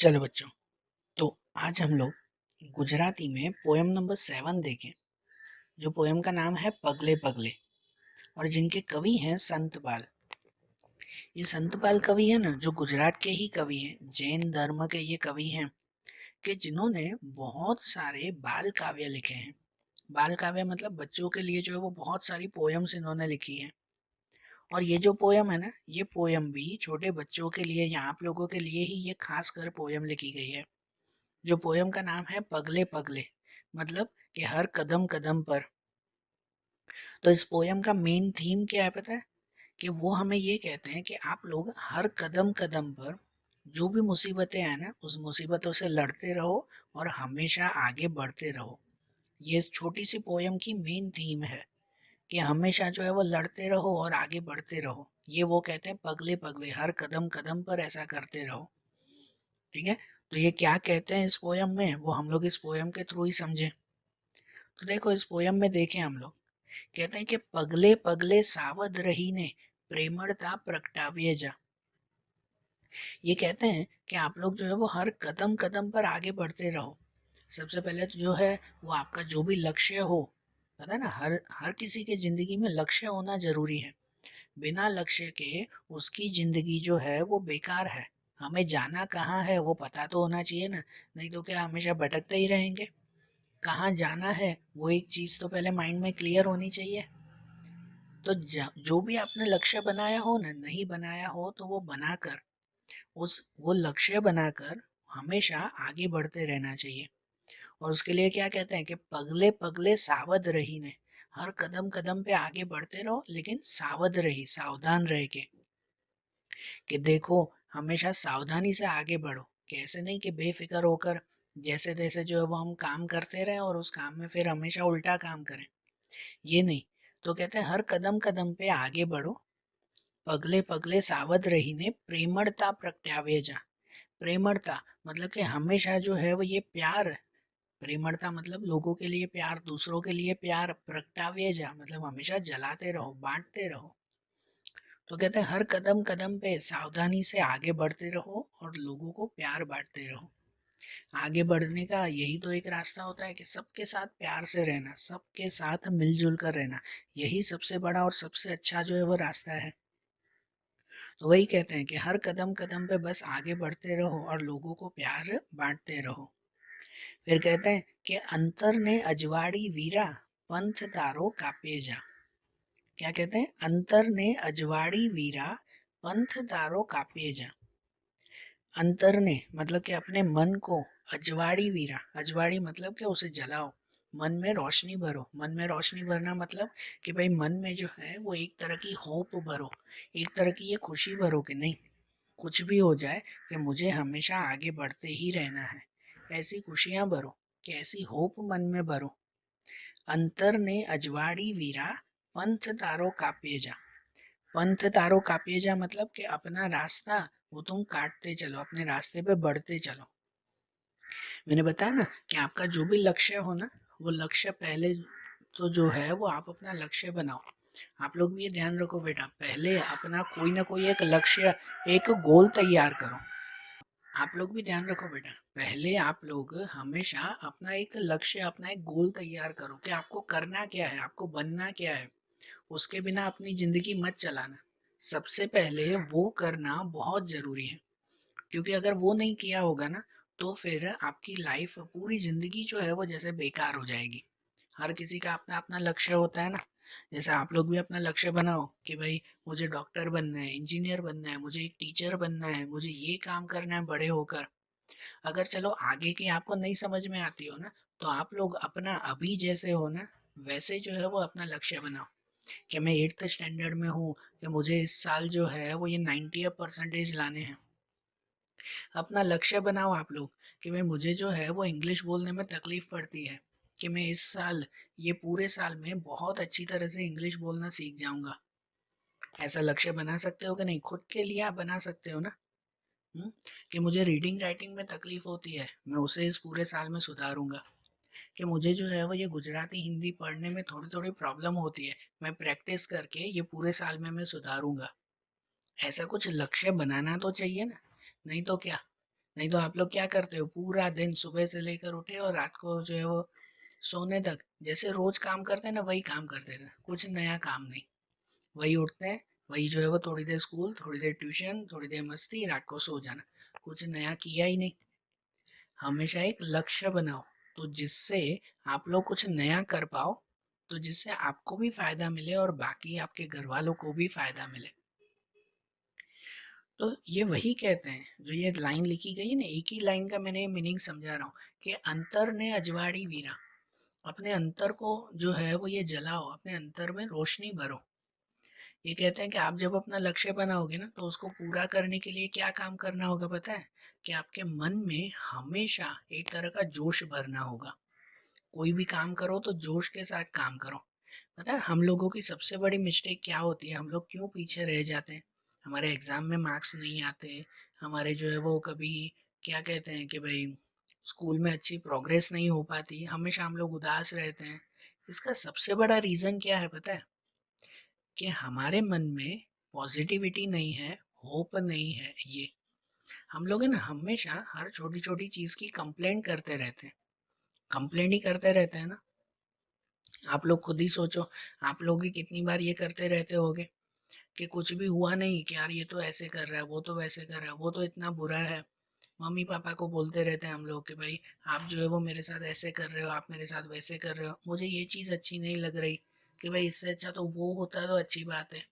चलो बच्चों, तो आज हम लोग गुजराती में पोयम नंबर 7 देखें। जो पोयम का नाम है पगले पगले और जिनके कवि हैं संतपाल। ये संतपाल कवि है ना, जो गुजरात के ही कवि हैं, जैन धर्म के ये कवि हैं कि जिन्होंने बहुत सारे बाल काव्य लिखे हैं। बाल काव्य मतलब बच्चों के लिए जो है वो बहुत सारी पोयम्स इन्होंने लिखी हैं। और ये जो पोयम है ना, ये पोयम भी छोटे बच्चों के लिए या आप लोगों के लिए ही ये खास कर पोयम लिखी गई है। जो पोयम का नाम है पगले पगले, मतलब कि हर कदम कदम पर। तो इस पोयम का मेन थीम क्या है पता है? कि वो हमें ये कहते हैं कि आप लोग हर कदम कदम पर जो भी मुसीबतें आए ना, उस मुसीबतों से लड़ते रहो और हमेशा आगे बढ़ते रहो। ये छोटी सी पोयम की मेन थीम है कि हमेशा जो है वो लड़ते रहो और आगे बढ़ते रहो। ये वो कहते हैं पगले पगले, हर कदम कदम पर ऐसा करते रहो। ठीक है, तो ये क्या कहते हैं इस पोयम में, वो हम लोग इस पोयम के थ्रू ही समझे। तो देखो, इस पोयम में देखें हम लोग, कहते हैं कि पगले पगले सावध रहीने प्रेमळता प्रगटाव्ये जा। ये कहते हैं कि आप लोग जो है वो हर कदम कदम पर आगे बढ़ते रहो। सबसे पहले तो जो है वो आपका जो भी लक्ष्य हो, पता है ना, हर हर किसी के जिंदगी में लक्ष्य होना जरूरी है। बिना लक्ष्य के उसकी जिंदगी जो है वो बेकार है। हमें जाना कहाँ है वो पता तो होना चाहिए ना, नहीं तो क्या हमेशा भटकते ही रहेंगे। कहाँ जाना है वो एक चीज तो पहले माइंड में क्लियर होनी चाहिए। तो जो भी आपने लक्ष्य बनाया हो ना, नहीं बनाया हो तो वो बनाकर, उस वो लक्ष्य बनाकर हमेशा आगे बढ़ते रहना चाहिए। और उसके लिए क्या कहते हैं कि पगले पगले सावध रही ने, हर कदम कदम पे आगे बढ़ते रहो लेकिन सावध रही, सावधान रह के, कि देखो हमेशा सावधानी से आगे बढ़ो। कि ऐसे नहीं कि बेफिक्र होकर जैसे तैसे जो है वो हम काम करते रहें और उस काम में फिर हमेशा उल्टा काम करें, ये नहीं। तो कहते हैं हर कदम कदम पे आगे बढ़ो, पगले पगले सावध रहीने प्रेमळता प्रगटावे जा। प्रेमळता मतलब कि हमेशा जो है वो ये प्यार, प्रेमळता मतलब लोगों के लिए प्यार, दूसरों के लिए प्यार, प्रगटावे जा मतलब हमेशा जलाते रहो, बांटते रहो। तो कहते हैं हर कदम कदम पे सावधानी से आगे बढ़ते रहो और लोगों को प्यार बांटते रहो। आगे बढ़ने का यही तो एक रास्ता होता है कि सबके साथ प्यार से रहना, सबके साथ मिलजुल कर रहना। यही सबसे बड़ा और सबसे अच्छा जो है वो रास्ता है। तो वही कहते हैं कि हर कदम कदम पे बस आगे बढ़ते रहो और लोगों को प्यार बांटते रहो। फिर कहते हैं कि अंतर ने अजवाड़ी वीरा पंथ तारो कापे जा। क्या कहते हैं? अंतर ने अजवाड़ी वीरा पंथ तारो कापे जा। अंतर ने मतलब कि अपने मन को, अजवाड़ी वीरा, अजवाड़ी मतलब कि उसे जलाओ, मन में रोशनी भरो। मन में रोशनी भरना मतलब कि भाई मन में जो है वो एक तरह की होप भरो, एक तरह की ये खुशी भरो कि नहीं, कुछ भी हो जाए कि मुझे हमेशा आगे बढ़ते ही रहना है। ऐसी खुशियां भरो, कि ऐसी होप मन में भरो। अंतर ने अजवाड़ी वीरा पंथ तारो कापे जा। पंथ तारो कापिए जा मतलब कि अपना रास्ता वो तुम काटते चलो, अपने रास्ते पे बढ़ते चलो। मैंने बताया ना कि आपका जो भी लक्ष्य हो ना, वो लक्ष्य पहले तो जो है वो आप अपना लक्ष्य बनाओ। आप लोग भी ये ध्यान रखो बेटा, पहले अपना कोई ना कोई एक लक्ष्य, एक गोल तैयार करो। आप लोग भी ध्यान रखो बेटा, पहले आप लोग हमेशा अपना एक लक्ष्य, अपना एक गोल तैयार करो कि आपको करना क्या है, आपको बनना क्या है। उसके बिना अपनी जिंदगी मत चलाना। सबसे पहले वो करना बहुत जरूरी है, क्योंकि अगर वो नहीं किया होगा ना, तो फिर आपकी लाइफ, पूरी जिंदगी जो है वो जैसे बेकार हो जाएगी। हर किसी का अपना अपना लक्ष्य होता है ना। जैसे आप लोग भी अपना लक्ष्य बनाओ कि भाई मुझे डॉक्टर बनना है, इंजीनियर बनना है, मुझे एक टीचर बनना है, मुझे ये काम करना है बड़े होकर। अगर चलो आगे की आपको नहीं समझ में आती हो ना, तो आप लोग अपना अभी जैसे हो ना, वैसे जो है वो अपना लक्ष्य बनाओ। कि मैं 8th स्टैंडर्ड में हूँ, कि मुझे इस साल जो है वो ये 90% लाने हैं। अपना लक्ष्य बनाओ आप लोग कि भाई मुझे जो है वो इंग्लिश बोलने में तकलीफ पड़ती है, कि मैं इस साल, ये पूरे साल में बहुत अच्छी तरह से इंग्लिश बोलना सीख जाऊंगा। ऐसा लक्ष्य बना सकते हो कि नहीं? खुद के लिए आप बना सकते हो ना। कि मुझे रीडिंग राइटिंग में तकलीफ होती है, मैं उसे इस पूरे साल में सुधारूंगा। कि मुझे जो है वो ये गुजराती हिंदी पढ़ने में थोड़ी थोड़ी प्रॉब्लम होती है, मैं प्रैक्टिस करके ये पूरे साल में मैं सुधारूंगा। ऐसा कुछ लक्ष्य बनाना तो चाहिए ना, नहीं तो क्या। नहीं तो आप लोग क्या करते हो, पूरा दिन सुबह से लेकर उठे और रात को जो है वो सोने तक जैसे रोज काम करते हैं ना, वही काम करते थे, कुछ नया काम नहीं। वही उठते हैं, वही जो है वो थोड़ी देर स्कूल, थोड़ी देर ट्यूशन, थोड़ी देर मस्ती, रात को सो जाना। कुछ नया किया ही नहीं। हमेशा एक लक्ष्य बनाओ, तो जिससे आप लोग कुछ नया कर पाओ, तो जिससे आपको भी फायदा मिले और बाकी आपके घर वालों को भी फायदा मिले। तो ये वही कहते हैं, जो ये लाइन लिखी गई है ना, एक ही लाइन का मैंने मीनिंग समझा रहा हूँ कि अंतर ने अजवाड़ी वीरा। अपने अंतर को जो है वो ये जलाओ, अपने अंतर में रोशनी भरो। ये कहते हैं कि आप जब अपना लक्ष्य बनाओगे ना, तो उसको पूरा करने के लिए क्या काम करना होगा पता है? कि आपके मन में हमेशा एक तरह का जोश भरना होगा। कोई भी काम करो तो जोश के साथ काम करो। पता है हम लोगों की सबसे बड़ी मिस्टेक क्या होती है, हम लोग क्यों पीछे रह जाते हैं? हमारे एग्जाम में मार्क्स नहीं आते, हमारे जो है वो कभी क्या कहते हैं कि भाई स्कूल में अच्छी प्रोग्रेस नहीं हो पाती, हमेशा हम लोग उदास रहते हैं। इसका सबसे बड़ा रीज़न क्या है पता है? कि हमारे मन में पॉजिटिविटी नहीं है, होप नहीं है। ये हम लोग है ना, हमेशा हर छोटी छोटी चीज़ की कंप्लेंट करते रहते हैं। कंप्लेंट ही करते रहते हैं ना। आप लोग खुद ही सोचो, आप लोग भी कितनी बार ये करते रहते होगे कि कुछ भी हुआ नहीं, कि यार ये तो ऐसे कर रहा है, वो तो वैसे कर रहा है, वो तो इतना बुरा है। मम्मी पापा को बोलते रहते हैं हम लोग कि भाई आप जो है वो मेरे साथ ऐसे कर रहे हो, आप मेरे साथ वैसे कर रहे हो, मुझे ये चीज़ अच्छी नहीं लग रही, कि भाई इससे अच्छा तो वो होता तो अच्छी बात है।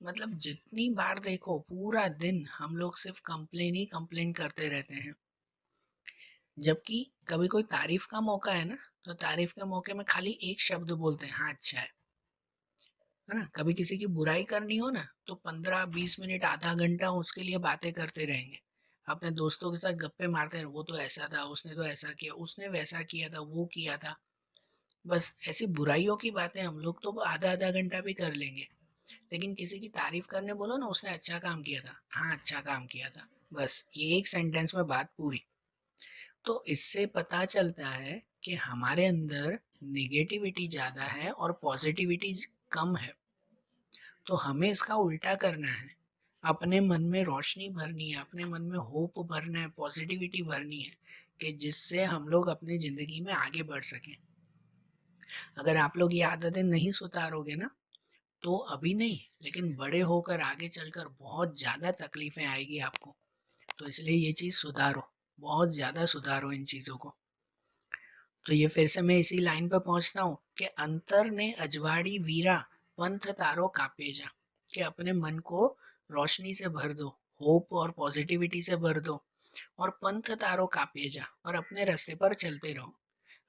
मतलब जितनी बार देखो, पूरा दिन हम लोग सिर्फ कंप्लेन ही कंप्लेन करते रहते हैं। जबकि कभी कोई तारीफ का मौका है ना, तो तारीफ के मौके में खाली एक शब्द बोलते हैं, हाँ अच्छा है ना? कभी किसी की बुराई करनी हो ना, तो 15-20 मिनट, आधा घंटा उसके लिए बातें करते रहेंगे। अपने दोस्तों के साथ गप्पे मारते हैं, वो तो ऐसा था, उसने तो ऐसा किया, उसने वैसा किया था, वो किया था। बस ऐसी बुराइयों की बातें हम लोग तो आधा आधा घंटा भी कर लेंगे। लेकिन किसी की तारीफ करने बोलो ना, उसने अच्छा काम किया था, हाँ अच्छा काम किया था, बस ये एक सेंटेंस में बात पूरी। तो इससे पता चलता है कि हमारे अंदर निगेटिविटी ज़्यादा है और पॉजिटिविटी कम है। तो हमें इसका उल्टा करना है। अपने मन में रोशनी भरनी है, अपने मन में होप भरना है, पॉजिटिविटी भरनी है, कि जिससे हम लोग अपनी ज़िंदगी में आगे बढ़ सकें। अगर आप लोग ये आदतें नहीं सुधारोगे ना, तो अभी नहीं, लेकिन बड़े होकर आगे चलकर बहुत ज़्यादा तकलीफें आएगी आपको। तो इसलिए ये चीज़ सुधारो, बहुत ज़्यादा सुधारो इन चीज़ों को। तो ये फिर से मैं इसी लाइन पर पहुंचता हूँ कि अंतर ने अजवाड़ी वीरा, पंथ तारो कापेजा। कि अपने मन को रोशनी से भर दो, होप और पॉजिटिविटी से भर दो, और पंथ तारो कापेजा, और अपने रास्ते पर चलते रहो।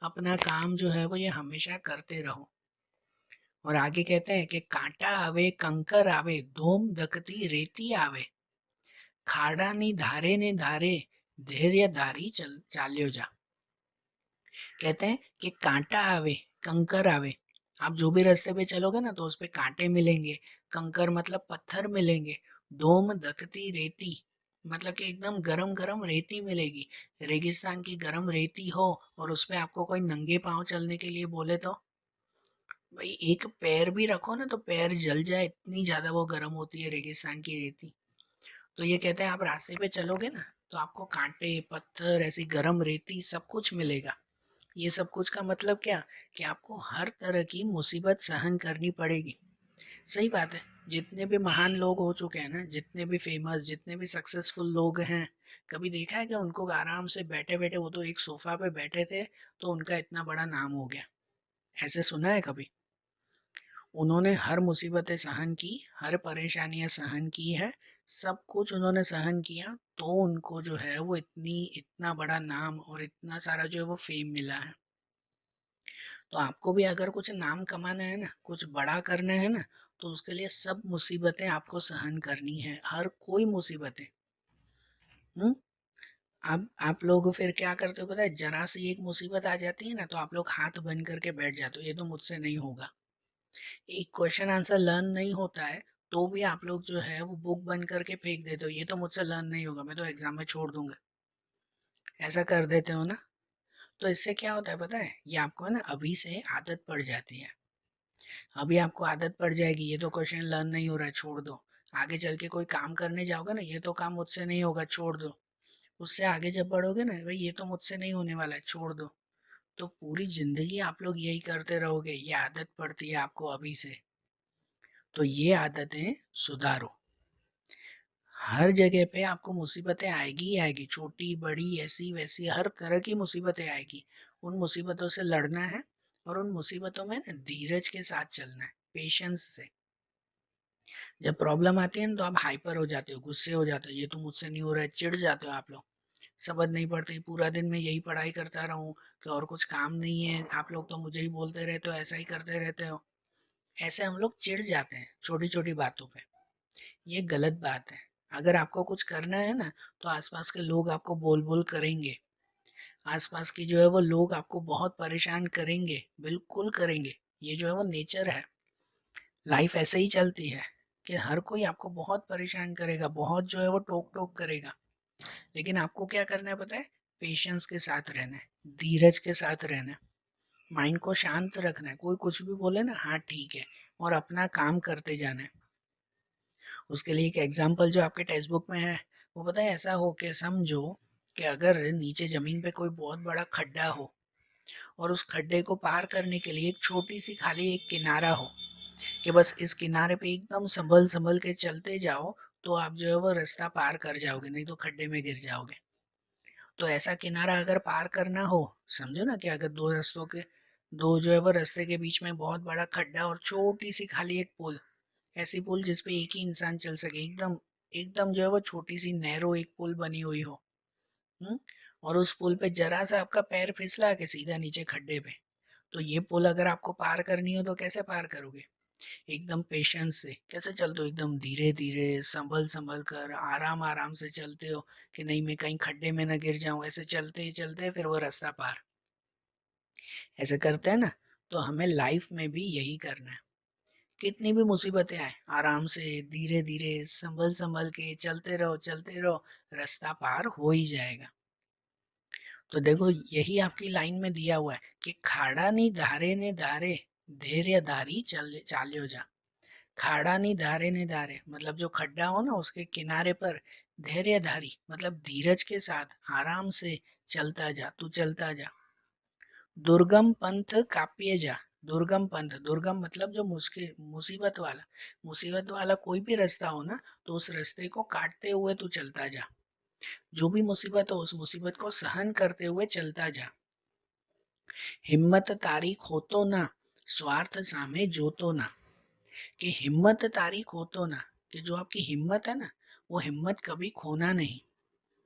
अपना काम जो है वो ये हमेशा करते रहो। और आगे कहते हैं कि कांटा आवे कंकर आवे, धूम धकती रेती आवे, खाड़ा नी धारे ने धारे, धैर्य धारी चल चाल्यो जा। कहते हैं कि कांटा आवे कंकर आवे। आप जो भी रास्ते पे चलोगे ना, तो उस पे कांटे मिलेंगे, कंकर मतलब पत्थर मिलेंगे, धूम धकती रेती मतलब कि एकदम गरम गरम रेती मिलेगी। रेगिस्तान की गरम रेती हो और उस पे आपको कोई नंगे पांव चलने के लिए बोले, तो भाई एक पैर भी रखो ना तो पैर जल जाए, इतनी ज्यादा वो गर्म होती है रेगिस्तान की रेती। तो ये कहते हैं आप रास्ते पे चलोगे ना, तो आपको कांटे पत्थर ऐसी गरम रेती सब कुछ मिलेगा। ये सब कुछ का मतलब क्या? कि आपको हर तरह की मुसीबत सहन करनी पड़ेगी। सही बात है। जितने भी महान लोग हो चुके हैं ना, जितने भी फेमस, जितने भी सक्सेसफुल लोग हैं, कभी देखा है कि उनको आराम से बैठे बैठे, वो तो एक सोफा पे बैठे थे तो उनका इतना बड़ा नाम हो गया? ऐसे सुना है कभी? उन्होंने हर मुसीबतें सहन की, हर परेशानियां सहन की है, सब कुछ उन्होंने सहन किया, तो उनको जो है वो इतना बड़ा नाम और इतना सारा जो है वो फेम मिला है। तो आपको भी अगर कुछ नाम कमाना है ना, कुछ बड़ा करना है ना, तो उसके लिए सब मुसीबतें आपको सहन करनी है, हर कोई मुसीबतें। हम्म। आप लोग फिर क्या करते हो पता है? जरा सी एक मुसीबत आ जाती है ना, तो आप लोग हाथ बंद करके बैठ जाते हो, ये तो मुझसे नहीं होगा। एक क्वेश्चन आंसर लर्न नहीं होता है, तो भी आप लोग जो है वो बुक बंद करके फेंक देते हो, ये तो मुझसे लर्न नहीं होगा, मैं तो एग्जाम में छोड़ दूंगा। ऐसा कर देते हो ना? तो इससे क्या होता है पता है? ये आपको है ना अभी से आदत पड़ जाती है। अभी आपको आदत पड़ जाएगी, ये तो क्वेश्चन लर्न नहीं हो रहा है, छोड़ दो। आगे चल के कोई काम करने जाओगे ना, ये तो काम मुझसे नहीं होगा, छोड़ दो। उससे आगे जब बढ़ोगे ना, भाई ये तो मुझसे नहीं होने वाला है, छोड़ दो, तो पूरी जिंदगी आप लोग यही करते रहोगे। ये आदत पड़ती है आपको अभी से। तो ये आदतें सुधारो। हर जगह पे आपको मुसीबतें आएगी ही आएगी, छोटी बड़ी ऐसी वैसी हर तरह की मुसीबतें आएगी। उन मुसीबतों से लड़ना है, और उन मुसीबतों में ना धीरज के साथ चलना है, पेशेंस से। जब प्रॉब्लम आती है ना, तो आप हाइपर हो जाते हो, गुस्से हो जाते हो, ये तो मुझसे नहीं हो रहा है, चिढ़ जाते हो आप लोग। समझ नहीं पड़ती, पूरा दिन मैं यही पढ़ाई करता रहूं कि और कुछ काम नहीं है, आप लोग तो मुझे ही बोलते रहते हो, ऐसा ही करते रहते हो। ऐसे हम लोग चिढ़ जाते हैं छोटी छोटी बातों पे। ये गलत बात है। अगर आपको कुछ करना है ना, तो आसपास के लोग आपको बोल बोल करेंगे। आसपास की जो है वो लोग आपको बहुत परेशान करेंगे, बिल्कुल करेंगे। ये जो है वो नेचर है। लाइफ ऐसे ही चलती है कि हर कोई आपको बहुत परेशान करेगा, बहुत जो है वो टोक टोक करेगा। लेकिन आपको क्या करना है पता है? पेशेंस के साथ रहना है, धीरज के साथ रहना है, माइंड को शांत रखना है। कोई कुछ भी बोले ना, हाँ ठीक है, और अपना काम करते जाना है। उसके लिए एक एग्जांपल जो आपके टेक्स्ट बुक में है, वो पता है, ऐसा हो के समझो कि अगर नीचे जमीन पे कोई बहुत बड़ा खड्डा हो, और उस खड्डे को पार करने के लिए एक छोटी सी खाली एक किनारा हो, कि बस इस किनारे पे एकदम संभल संभल के चलते जाओ, तो आप जो है वो रास्ता पार कर जाओगे, नहीं तो खड्डे में गिर जाओगे। तो ऐसा किनारा अगर पार करना हो, समझो ना कि अगर दो रास्तों के, दो जो है वो रास्ते के बीच में बहुत बड़ा खड्डा और छोटी सी खाली एक पुल, ऐसी पुल जिसपे एक ही इंसान चल सके, एकदम एकदम जो है वो छोटी सी नैरो एक पुल बनी हुई हो। हम्म। और उस पुल पे जरा सा आपका पैर फिसला के सीधा नीचे खड्डे पे, तो ये पुल अगर आपको पार करनी हो तो कैसे पार करोगे? एकदम पेशेंस से कैसे चलते हो, एकदम धीरे धीरे संभल संभल कर आराम आराम से चलते हो, कि नहीं मैं कहीं खड्डे में ना गिर जाऊं। ऐसे चलते ही चलते फिर वो रास्ता पार, ऐसे करते हैं ना। तो हमें लाइफ में भी यही करना है। कितनी भी मुसीबतें आए, आराम से धीरे धीरे संभल संभल के चलते रहो, रास्ता पार हो ही जाएगा। तो देखो, यही आपकी लाइन में दिया हुआ है कि खाड़ा नी धारे ने धारे, धैर्य धारी चल चाल्यो जा। खाड़ा नहीं धारे ने धारे, मतलब जो खड्डा हो ना उसके किनारे पर धैर्यधारी, मतलब धीरज के साथ आराम से चलता जा, तू चलता जा। दुर्गम पंथ कापिए जा। दुर्गम पंथ, दुर्गम मतलब जो मुश्किल मुसीबत वाला कोई भी रास्ता हो ना, तो उस रास्ते को काटते हुए तू चलता जा। जो भी मुसीबत हो उस मुसीबत को सहन करते हुए चलता जा। हिम्मत तारी खोतो ना, स्वार्थ सामे जोतो ना। कि हिम्मत तारीख हो तो ना, कि जो आपकी हिम्मत है ना, वो हिम्मत कभी खोना नहीं।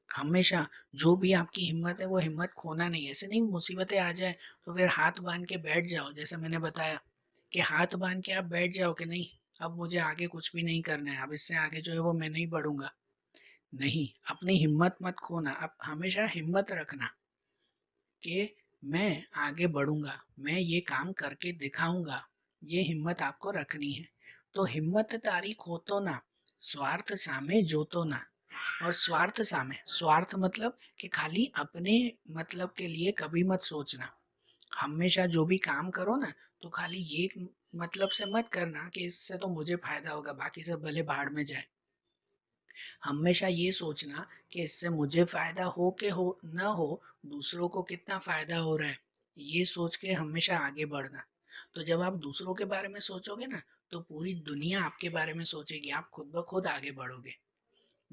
हमेशा जो भी आपकी हिम्मत है वो हिम्मत खोना नहीं। ऐसे नहीं मुसीबतें आ जाए तो फिर हाथ बांध के बैठ जाओ, जैसे मैंने बताया कि हाथ बांध के आप बैठ जाओ कि नहीं, अब मुझे आगे कुछ भी नहीं करना है, अब इससे आगे जो है वो मैं नहीं बढ़ूंगा। नहीं, अपनी हिम्मत मत खोना। आप हमेशा हिम्मत रखना कि मैं आगे बढ़ूंगा, मैं ये काम करके दिखाऊंगा। ये हिम्मत आपको रखनी है। तो हिम्मत तारीख हो तो ना, स्वार्थ सामे जो तो ना। और स्वार्थ सामे, स्वार्थ मतलब कि खाली अपने मतलब के लिए कभी मत सोचना। हमेशा जो भी काम करो ना, तो खाली ये मतलब से मत करना कि इससे तो मुझे फायदा होगा, बाकी सब भले भाड़ में जाए। हमेशा ये सोचना कि इससे मुझे फायदा हो के हो ना हो, दूसरों को कितना फायदा हो रहा है, ये सोच के हमेशा आगे बढ़ना। तो जब आप दूसरों के बारे में सोचोगे ना, तो पूरी दुनिया आपके बारे में सोचेगी, आप खुद ब खुद आगे बढ़ोगे।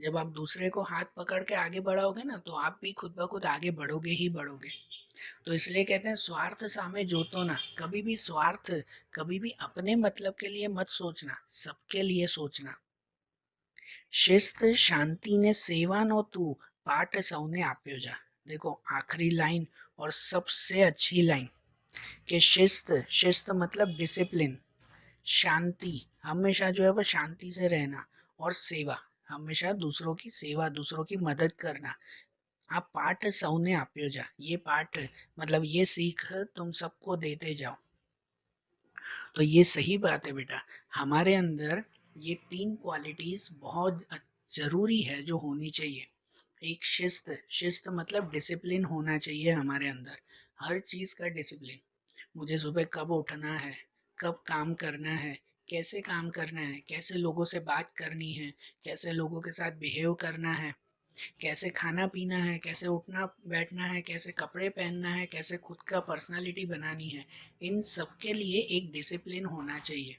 जब आप दूसरे को हाथ पकड़ के आगे बढ़ाओगे ना, तो आप भी खुद ब खुद आगे बढ़ोगे ही बढ़ोगे। तो इसलिए कहते हैं स्वार्थ सामे जोतो ना। कभी भी स्वार्थ, कभी भी अपने मतलब के लिए मत सोचना, सबके लिए सोचना। शिस्त शांति ने सेवा नो तू, पाठ सौने आप्यो जा। देखो आखिरी लाइन और सबसे अच्छी लाइन, कि शिस्त, शिस्त मतलब डिसिप्लिन, शांति, हमेशा जो है वो शांति से रहना, और सेवा, हमेशा दूसरों की सेवा, दूसरों की मदद करना। आप पाठ सौने आप्यो जा, ये पाठ मतलब ये सीख तुम सबको देते जाओ। तो ये सही बात है बेटा, हमारे अंदर ये तीन क्वालिटीज बहुत जरूरी है जो होनी चाहिए। एक शिस्त, शिस्त मतलब डिसिप्लिन होना चाहिए हमारे अंदर, हर चीज का डिसिप्लिन। मुझे सुबह कब उठना है, कब काम करना है, कैसे काम करना है, कैसे लोगों से बात करनी है, कैसे लोगों के साथ बिहेव करना है, कैसे खाना पीना है, कैसे उठना बैठना है, कैसे कपड़े पहनना है, कैसे खुद का पर्सनालिटी बनानी है, इन सब के लिए एक डिसिप्लिन होना चाहिए।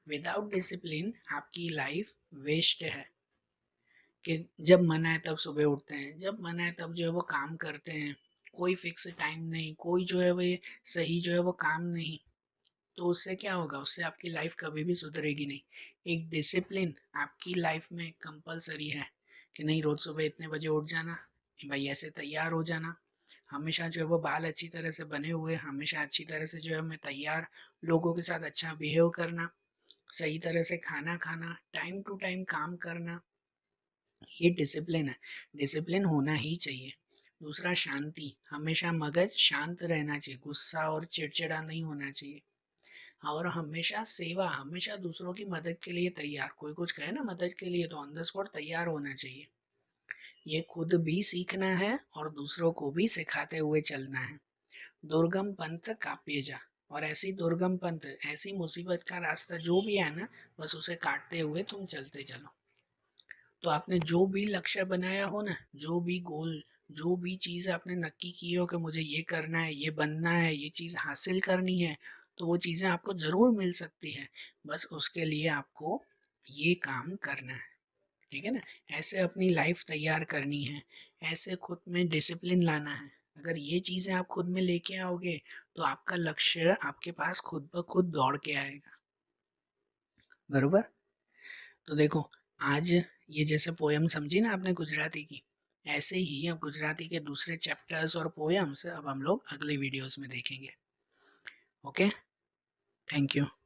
विदाउट डिसिप्लिन आपकी लाइफ वेस्ट है। कि जब मन आए तब सुबह उठते हैं, जब मन आए तब जो है वो काम करते हैं, कोई फिक्स टाइम नहीं, कोई जो है वो ये सही जो है वो काम नहीं, तो उससे क्या होगा, उससे आपकी लाइफ कभी भी सुधरेगी नहीं। एक डिसिप्लिन आपकी लाइफ में कंपलसरी है कि नहीं, रोज सुबह इतने बजे उठ जाना, भाई ऐसे तैयार हो जाना, हमेशा जो है वो बाल अच्छी तरह से बने हुए, हमेशा अच्छी तरह से जो है हमें तैयार, लोगों के साथ अच्छा बिहेव करना, सही तरह से खाना खाना, टाइम टू टाइम काम करना, ये डिसिप्लिन है। डिसिप्लिन होना ही चाहिए। दूसरा, शांति, हमेशा मगज शांत रहना चाहिए, गुस्सा और चिड़चिड़ा नहीं होना चाहिए। और हमेशा सेवा, हमेशा दूसरों की मदद के लिए तैयार, कोई कुछ कहे ना मदद के लिए तो ऑन द स्पॉट तैयार होना चाहिए। ये खुद भी सीखना है और दूसरों को भी सिखाते हुए चलना है। दुर्गम पंथ काप्य जा, और ऐसी दुर्गम पंथ, ऐसी मुसीबत का रास्ता जो भी है ना, बस उसे काटते हुए तुम चलते चलो। तो आपने जो भी लक्ष्य बनाया हो ना, जो भी गोल, जो भी चीज़ आपने नक्की की हो कि मुझे ये करना है, ये बनना है, ये चीज़ हासिल करनी है, तो वो चीज़ें आपको ज़रूर मिल सकती है। बस उसके लिए आपको ये काम करना है, ठीक है ना। ऐसे अपनी लाइफ तैयार करनी है, ऐसे खुद में डिसिप्लिन लाना है। अगर ये चीज़ें आप खुद में लेके आओगे तो आपका लक्ष्य आपके पास खुद ब खुद दौड़ के आएगा। बरोबर। तो देखो, आज ये जैसे पोयम समझी ना आपने गुजराती की, ऐसे ही अब गुजराती के दूसरे चैप्टर्स और पोयम्स अब हम लोग अगले वीडियोस में देखेंगे। Okay, thank you.